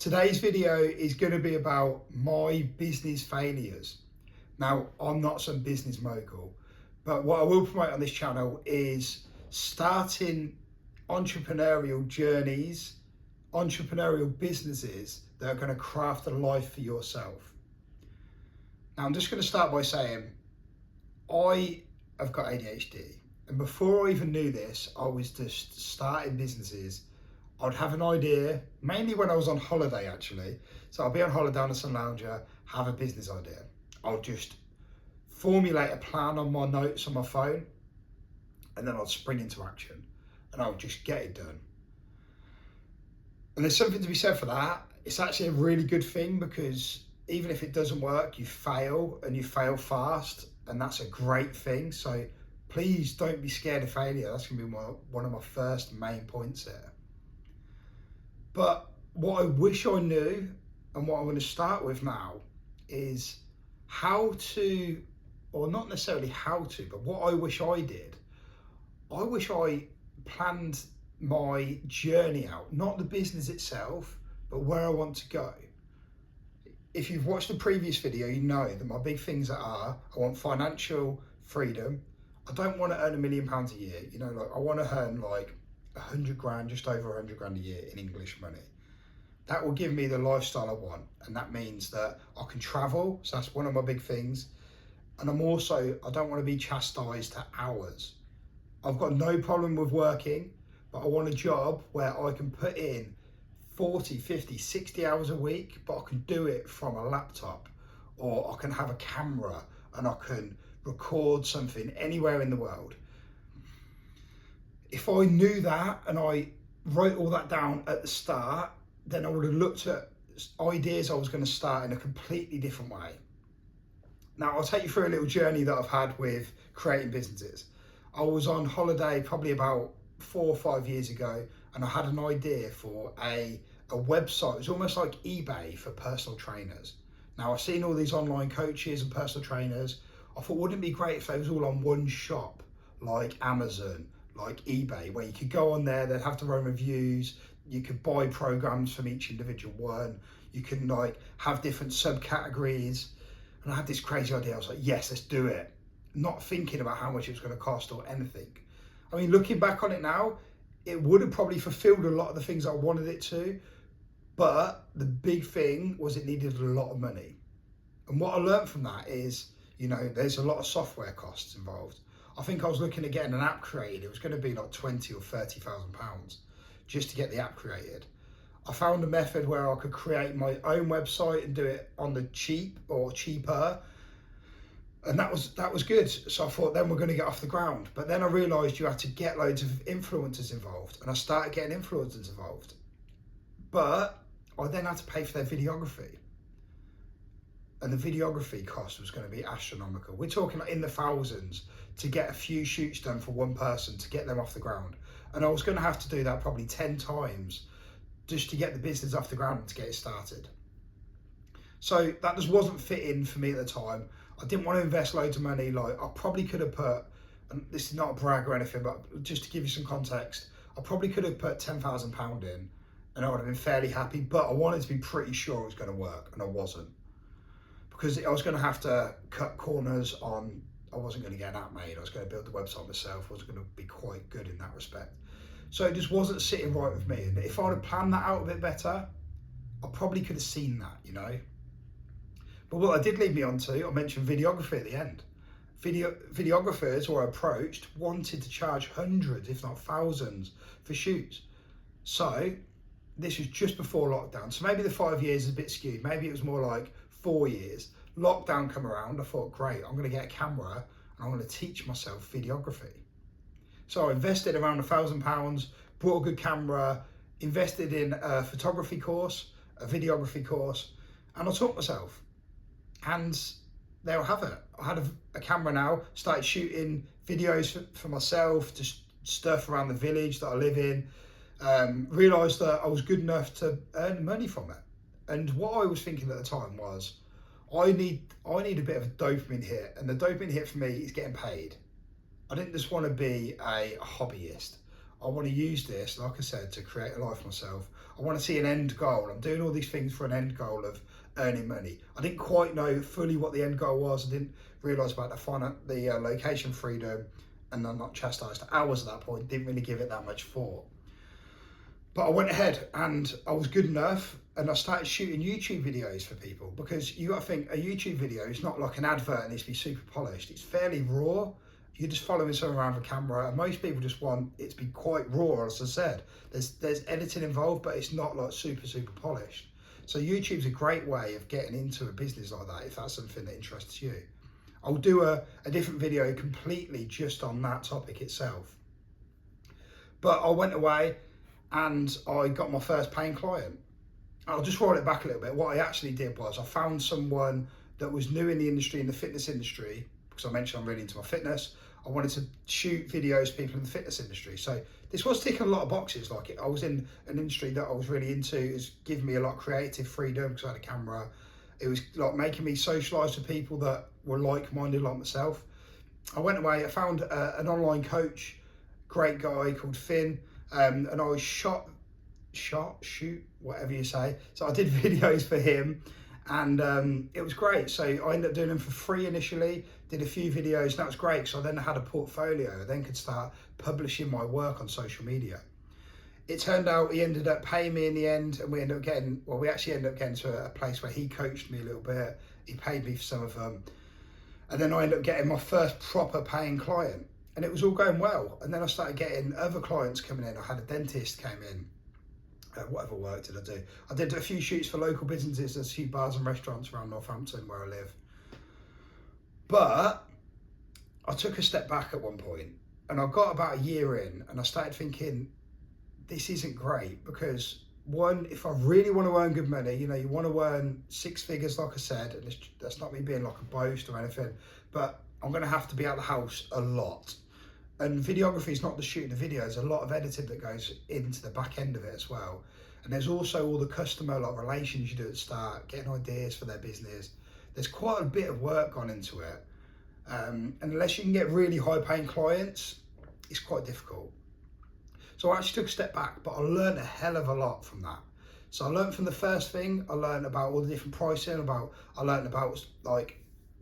Today's video is going to be about my business failures. Now, I'm not some business mogul, but what I will promote on this channel is starting entrepreneurial journeys, entrepreneurial businesses that are going to craft a life for yourself. Now, I'm just going to start by saying I have got ADHD, and before I even knew this, I was just starting businesses. I'd have an idea, mainly when I was on holiday actually. So I'd be on holiday on a sun lounger, have a business idea. I'll just formulate a plan on my notes on my phone, and then I'll spring into action and I'll just get it done. And there's something to be said for that. It's actually a really good thing, because even if it doesn't work, you fail, and you fail fast, and that's a great thing. So please don't be scared of failure. That's gonna be one of my first main points here. But what I wish I knew, and what I'm going to start with now, is how to, or not necessarily how to, but what I wish I did. I wish I planned my journey out, not the business itself, but where I want to go. If you've watched the previous video, you know that my big things are, I want financial freedom. I don't want to earn £1 million a year. You know, like I want to earn like 100 grand, just over 100 grand a year in English money. That will give me the lifestyle I want, and that means that I can travel, so that's one of my big things. And I don't want to be chastised to hours. I've got no problem with working, but I want a job where I can put in 40, 50, 60 hours a week, but I can do it from a laptop, or I can have a camera and I can record something anywhere in the world. If I knew that and I wrote all that down at the start, then I would have looked at ideas I was going to start in a completely different way. Now, I'll take you through a little journey that I've had with creating businesses. I was on holiday probably about 4 or 5 years ago, and I had an idea for a website. It was almost like eBay for personal trainers. Now, I've seen all these online coaches and personal trainers. I thought, wouldn't it be great if they was all on one shop, like Amazon, like eBay, where you could go on there, they'd have their own reviews, you could buy programs from each individual one, you can like have different subcategories. And I had this crazy idea. I was like, yes, let's do it. Not thinking about how much it was going to cost or anything. I mean, looking back on it now, it would have probably fulfilled a lot of the things I wanted it to, but the big thing was it needed a lot of money. And what I learned from that is, you know, there's a lot of software costs involved. I think I was looking at getting an app created. It was going to be like 20 or 30,000 pounds just to get the app created. I found a method where I could create my own website and do it on the cheap or cheaper, and that was good. So I thought, then we're going to get off the ground. But then I realised you had to get loads of influencers involved, and I started getting influencers involved. But I then had to pay for their videography. And the videography cost was going to be astronomical. We're talking like in the thousands to get a few shoots done for one person to get them off the ground. And I was going to have to do that probably 10 times just to get the business off the ground and to get it started. So that just wasn't fitting for me at the time. I didn't want to invest loads of money. Like I probably could have put, and this is not a brag or anything, but just to give you some context, I probably could have put £10,000 in and I would have been fairly happy, but I wanted to be pretty sure it was going to work, and I wasn't. Because I was going to have to cut corners on, I wasn't going to get an app made, I was going to build the website myself, I was going to be quite good in that respect. So it just wasn't sitting right with me. And if I'd have planned that out a bit better, I probably could have seen that, you know. But what I did lead me on to, I mentioned videography at the end. Videographers who I approached wanted to charge hundreds, if not thousands, for shoots. So this was just before lockdown. So maybe the 5 years is a bit skewed. Maybe it was more like 4 years. Lockdown come around, I thought, great, I'm going to get a camera and I'm going to teach myself videography. So I invested around £1,000, bought a good camera, invested in a photography course, a videography course, and I taught myself. And there I have it. I had a camera now, started shooting videos for myself, just stuff around the village that I live in. Realised that I was good enough to earn money from it. And what I was thinking at the time was, I need a bit of a dopamine hit, and the dopamine hit for me is getting paid. I didn't just want to be a hobbyist. I want to use this, like I said, to create a life for myself. I want to see an end goal. I'm doing all these things for an end goal of earning money. I didn't quite know fully what the end goal was. I didn't realise about the location freedom, and I'm not chastised hours at that point. Didn't really give it that much thought. But I went ahead and I was good enough, and I started shooting YouTube videos for people, because you got to think a YouTube video is not like an advert and needs to be super polished. It's fairly raw. You're just following someone around with a camera, and most people just want it to be quite raw. As I said, there's editing involved, but it's not like super polished. So YouTube's a great way of getting into a business like that if that's something that interests you. I'll do a different video completely just on that topic itself. But I went away and I got my first paying client. I'll just roll it back a little bit. What I actually did was I found someone that was new in the industry, in the fitness industry, because I mentioned I'm really into my fitness. I wanted to shoot videos of people in the fitness industry. So this was ticking a lot of boxes. Like, I was in an industry that I was really into. It was giving me a lot of creative freedom because I had a camera. It was like making me socialise with people that were like-minded like myself. I went away, I found an online coach, great guy called Finn, and I was shoot, whatever you say. So I did videos for him, and it was great. So I ended up doing them for free initially, did a few videos, and that was great. So I then had a portfolio. I then could start publishing my work on social media. It turned out he ended up paying me in the end, and we actually ended up getting to a place where he coached me a little bit. He paid me for some of them. And then I ended up getting my first proper paying client, and it was all going well. And then I started getting other clients coming in. I had a dentist came in. Whatever work did I do? I did a few shoots for local businesses. There's a few bars and restaurants around Northampton where I live. But I took a step back at one point, and I got about a year in, and I started thinking, this isn't great, because one, if I really want to earn good money, you want to earn six figures, like I said, and that's not me being like a boast or anything, but I'm going to have to be out of the house a lot. And videography is not the shooting the video, there's a lot of editing that goes into the back end of it as well. And there's also all the customer relations you do at the start, getting ideas for their business. There's quite a bit of work gone into it. And unless you can get really high paying clients, it's quite difficult. So I actually took a step back, but I learned a hell of a lot from that. So I learned from the first thing, I learned about all the different pricing, I learned about like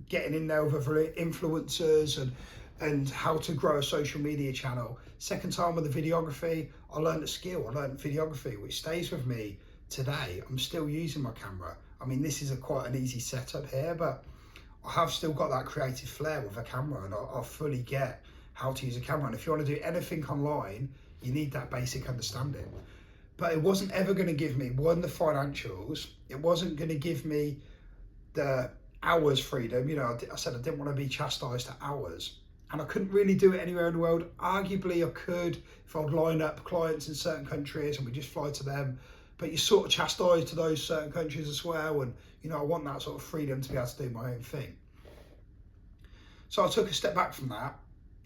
getting in there with other influencers and how to grow a social media channel. Second time with the videography, I learned a skill. I learned videography, which stays with me today. I'm still using my camera. I mean, this is quite an easy setup here, but I have still got that creative flair with a camera, and I fully get how to use a camera. And if you want to do anything online, you need that basic understanding. But it wasn't ever going to give me, one, the financials. It wasn't going to give me the hours freedom. I said I didn't want to be chastised to hours. And I couldn't really do it anywhere in the world. Arguably I could if I'd line up clients in certain countries and we just fly to them. But you're sort of chastised to those certain countries as well. And I want that sort of freedom to be able to do my own thing. So I took a step back from that.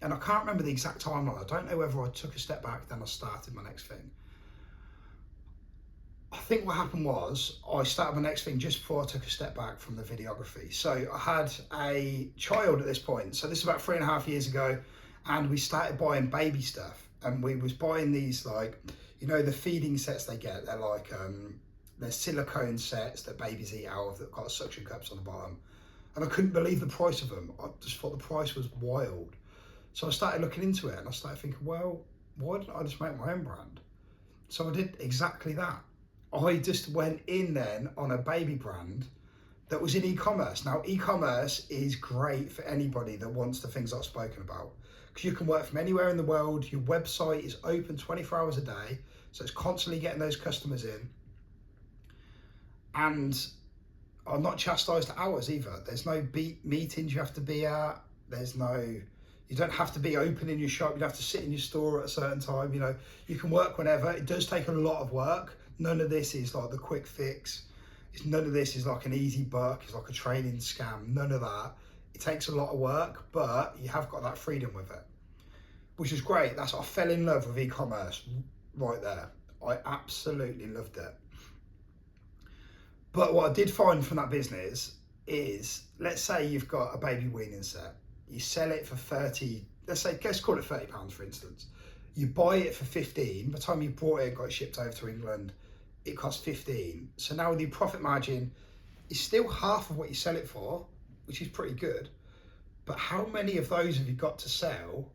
And I can't remember the exact timeline. I don't know whether I took a step back, then I started my next thing. I think what happened was I started my next thing just before I took a step back from the videography. So I had a child at this point. So this is about 3.5 years ago, and we started buying baby stuff. And we was buying these, like, the feeding sets they get. They're like, they're silicone sets that babies eat out of that got suction cups on the bottom. And I couldn't believe the price of them. I just thought the price was wild. So I started looking into it, and I started thinking, well, why didn't I just make my own brand? So I did exactly that. I just went in then on a baby brand that was in e-commerce. Now, e-commerce is great for anybody that wants the things I've spoken about, because you can work from anywhere in the world. Your website is open 24 hours a day, so it's constantly getting those customers in. And I'm not chastised to hours either. There's no meetings you have to be at. You don't have to be open in your shop. You don't have to sit in your store at a certain time. You can work whenever. It does take a lot of work. None of this is like the quick fix. None of this is like an easy buck. It's like a training scam. None of that. It takes a lot of work, but you have got that freedom with it, which is great. I fell in love with e-commerce right there. I absolutely loved it. But what I did find from that business is, let's say you've got a baby weaning set. You sell it for 30, let's call it £30 for instance. You buy it for 15, by the time you brought it and got it shipped over to England, it costs 15. So now the profit margin is still half of what you sell it for, which is pretty good. But how many of those have you got to sell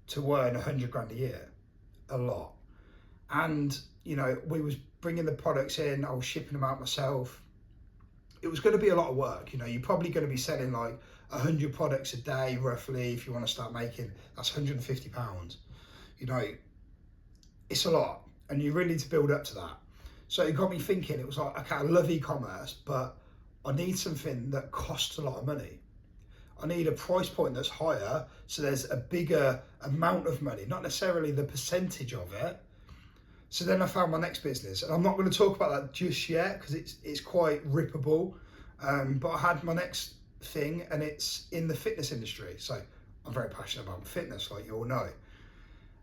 to earn 100 grand a year? A lot. And, you know, we was bringing the products in, I was shipping them out myself. It was going to be a lot of work. You know, you're probably going to be selling like 100 products a day, roughly, if you want to start making, that's £150. You know, it's a lot, and you really need to build up to that. So it got me thinking, it was like, okay, I love e-commerce, but I need something that costs a lot of money. I need a price point that's higher, so there's a bigger amount of money, not necessarily the percentage of it. So then I found my next business, and I'm not going to talk about that just yet because it's quite rippable. But I had my next thing, and it's in the fitness industry. So I'm very passionate about fitness, like you all know.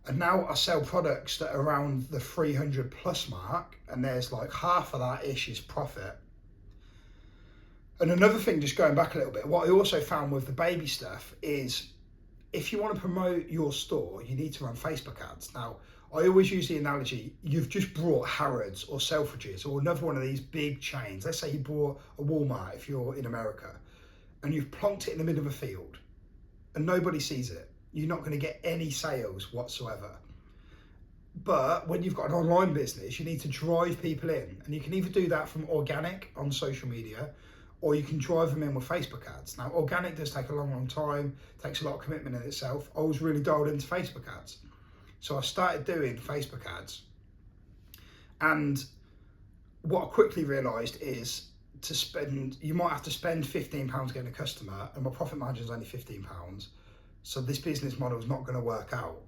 And now I sell products that are around the 300 plus mark, and there's like half of that ish is profit. And another thing, just going back a little bit, what I also found with the baby stuff is if you want to promote your store, you need to run Facebook ads. Now, I always use the analogy, you've just brought Harrods or Selfridges or another one of these big chains. Let's say you bought a Walmart if you're in America, and you've plonked it in the middle of a field and nobody sees it. You're not going to get any sales whatsoever. But when you've got an online business, you need to drive people in, and you can either do that from organic on social media, or you can drive them in with Facebook ads. Now, organic does take a long time, takes a lot of commitment in itself. I was really dialed into Facebook ads. So I started doing Facebook ads. And what I quickly realised is you might have to spend £15 getting a customer, and my profit margin is only £15. So this business model is not going to work out.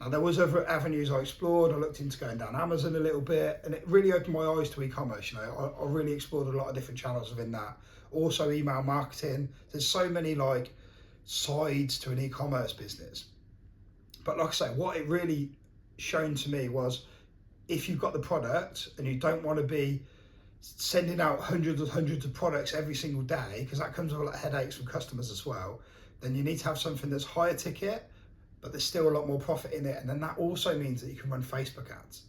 Now, there was other avenues I explored. I looked into going down Amazon a little bit, and it really opened my eyes to e-commerce. You know, I really explored a lot of different channels within that. Also email marketing. There's so many like sides to an e-commerce business. But like I say, what it really shown to me was if you've got the product and you don't want to be sending out hundreds of products every single day, because that comes with a lot of headaches from customers as well, then you need to have something that's higher ticket, but there's still a lot more profit in it. And then that also means that you can run Facebook ads.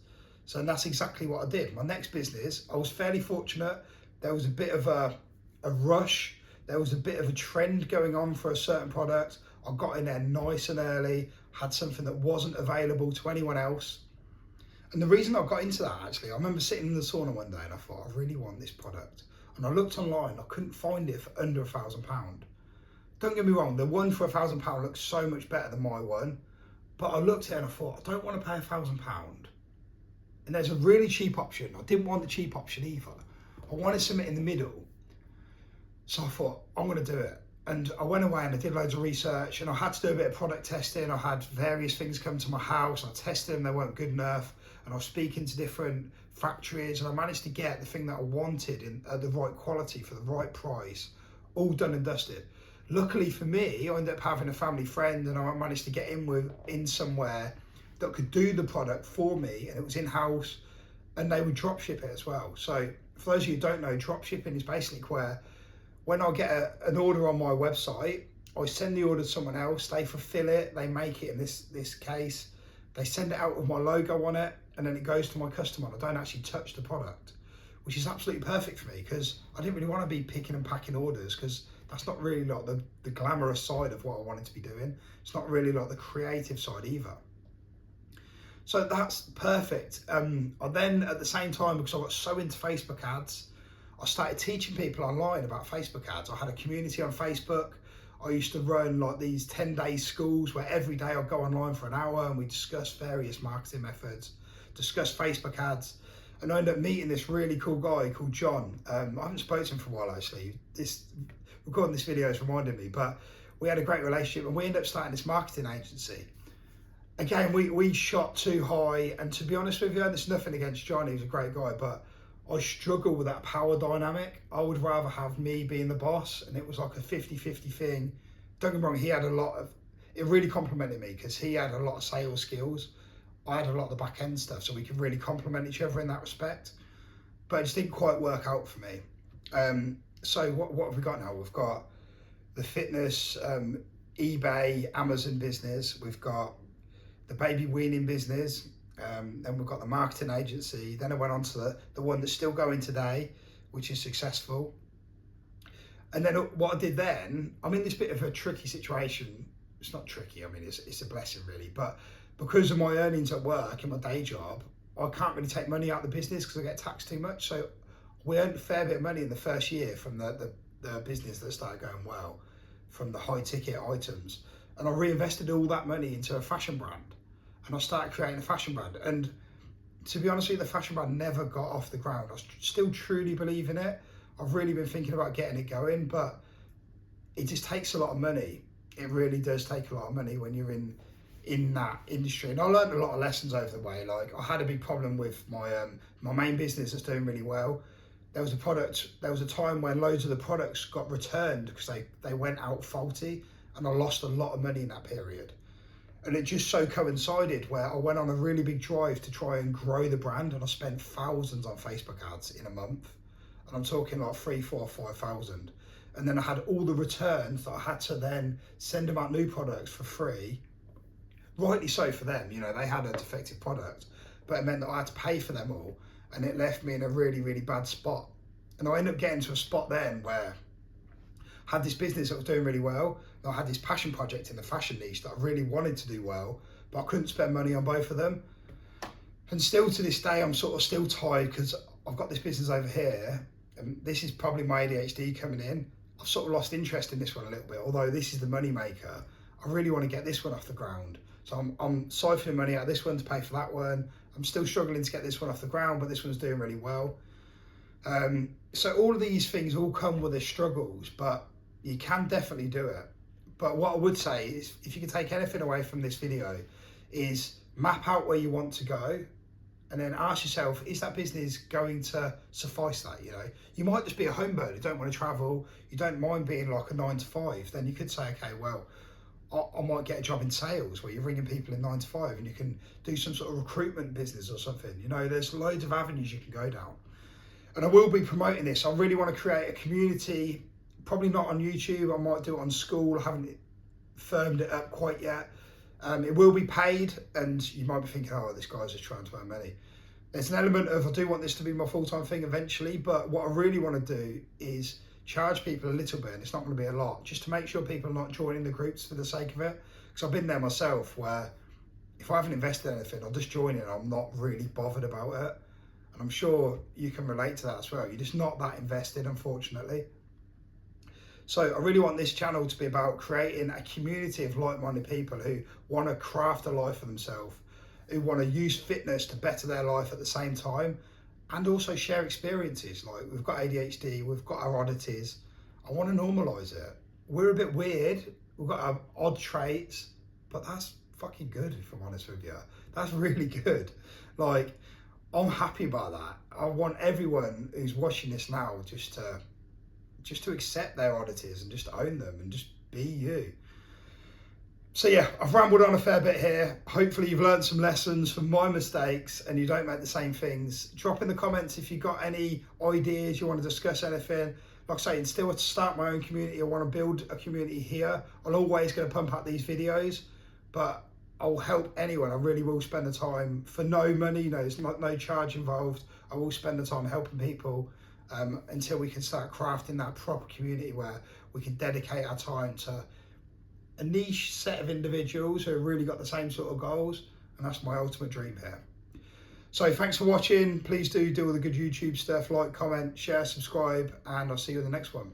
So that's exactly what I did. My next business, I was fairly fortunate. There was a bit of a rush. There was a bit of a trend going on for a certain product. I got in there nice and early, had something that wasn't available to anyone else. And the reason I got into that, actually, I remember sitting in the sauna one day and I thought, I really want this product. And I looked online, I couldn't find it for under £1,000. Don't get me wrong, the one for £1,000 looks so much better than my one, but I looked at it and I thought, I don't want to pay £1,000. And there's a really cheap option. I didn't want the cheap option either. I wanted something in the middle. So I thought, I'm going to do it. And I went away and I did loads of research, and I had to do a bit of product testing. I had various things come to my house. I tested them, they weren't good enough. And I was speaking to different factories, and I managed to get the thing that I wanted at the right quality for the right price, all done and dusted. Luckily for me, I ended up having a family friend, and I managed to get in somewhere that could do the product for me, and it was in-house, and they would drop ship it as well. So for those of you who don't know, drop shipping is basically where when I get an order on my website, I send the order to someone else, they fulfill it, they make it in this case, they send it out with my logo on it, and then it goes to my customer. I don't actually touch the product, which is absolutely perfect for me, because I didn't really want to be picking and packing orders, because that's not really like the glamorous side of what I wanted to be doing. It's not really like the creative side either. So that's perfect. I then, at the same time, because I got so into Facebook ads, I started teaching people online about Facebook ads. I had a community on Facebook. I used to run like these 10-day schools where every day I'd go online for an hour and we discuss various marketing methods, discuss Facebook ads. And I ended up meeting this really cool guy called John. I haven't spoken to him for a while, actually. Recording this video has reminded me, but we had a great relationship, and we ended up starting this marketing agency. Again, we shot too high, and to be honest with you, there's nothing against John, he's a great guy, but I struggle with that power dynamic. I would rather have me being the boss, and it was like a 50-50 thing. Don't get me wrong, it really complimented me, because he had a lot of sales skills. I had a lot of the back end stuff, so we could really complement each other in that respect. But it just didn't quite work out for me. So what have we got now? We've got the fitness, eBay, Amazon business. We've got the baby weaning business. Then we've got the marketing agency. Then I went on to the one that's still going today, which is successful. And then what I did then, I'm in this bit of a tricky situation. It's not tricky, I mean, it's a blessing really. But because of my earnings at work in my day job, I can't really take money out of the business because I get taxed too much. So we earned a fair bit of money in the first year from the business that started going well, from the high ticket items. And I reinvested all that money into a fashion brand. And I started creating a fashion brand. And to be honest with you, the fashion brand never got off the ground. I still truly believe in it. I've really been thinking about getting it going, but it just takes a lot of money. It really does take a lot of money when you're in that industry. And I learned a lot of lessons over the way. Like, I had a big problem with my main business that's doing really well. There was a time when loads of the products got returned because they went out faulty, and I lost a lot of money in that period. And it just so coincided where I went on a really big drive to try and grow the brand, and I spent thousands on Facebook ads in a month. And I'm talking like 3, 4, 5,000. And then I had all the returns that I had to then send them out new products for free. Rightly so for them, you know, they had a defective product, but it meant that I had to pay for them all. And it left me in a really, really bad spot. And I ended up getting to a spot then where I had this business that was doing really well. And I had this passion project in the fashion niche that I really wanted to do well, but I couldn't spend money on both of them. And still to this day, I'm sort of still tired because I've got this business over here, and this is probably my ADHD coming in. I've sort of lost interest in this one a little bit, although this is the money maker. I really want to get this one off the ground. So I'm siphoning money out of this one to pay for that one. I'm still struggling to get this one off the ground, but this one's doing really well. So all of these things all come with their struggles, but you can definitely do it. But what I would say is, if you can take anything away from this video, is map out where you want to go, and then ask yourself, is that business going to suffice that? You know, you might just be a home bird, you don't want to travel, you don't mind being like a 9 to 5. Then you could say, okay, well, I might get a job in sales where you're ringing people in 9 to 5, and you can do some sort of recruitment business or something. You know, there's loads of avenues you can go down. And I will be promoting this. I really want to create a community, probably not on YouTube. I might do it on School. I haven't firmed it up quite yet. It will be paid, and you might be thinking, oh, this guy's just trying to earn money. There's an element of, I do want this to be my full-time thing eventually, but what I really want to do is charge people a little bit, and it's not going to be a lot, just to make sure people are not joining the groups for the sake of it. Because I've been there myself, where if I haven't invested anything, I'll just join it and I'm not really bothered about it. And I'm sure you can relate to that as well. You're just not that invested, unfortunately. So I really want this channel to be about creating a community of like-minded people who want to craft a life for themselves, who want to use fitness to better their life at the same time, and also share experiences. Like, we've got ADHD, we've got our oddities. I want to normalise it. We're a bit weird, we've got our odd traits, but that's fucking good, if I'm honest with you. That's really good. Like, I'm happy about that. I want everyone who's watching this now just to accept their oddities and just own them and just be you. So yeah, I've rambled on a fair bit here. Hopefully you've learned some lessons from my mistakes and you don't make the same things. Drop in the comments if you've got any ideas, you want to discuss anything. Like I say, still to start my own community, I want to build a community here. I'm always going to pump out these videos, but I'll help anyone. I really will spend the time for no money. You know, there's no charge involved. I will spend the time helping people until we can start crafting that proper community where we can dedicate our time to a niche set of individuals who have really got the same sort of goals. And that's my ultimate dream here. So thanks for watching. Please do all the good YouTube stuff, like, comment, share, subscribe, and I'll see you in the next one.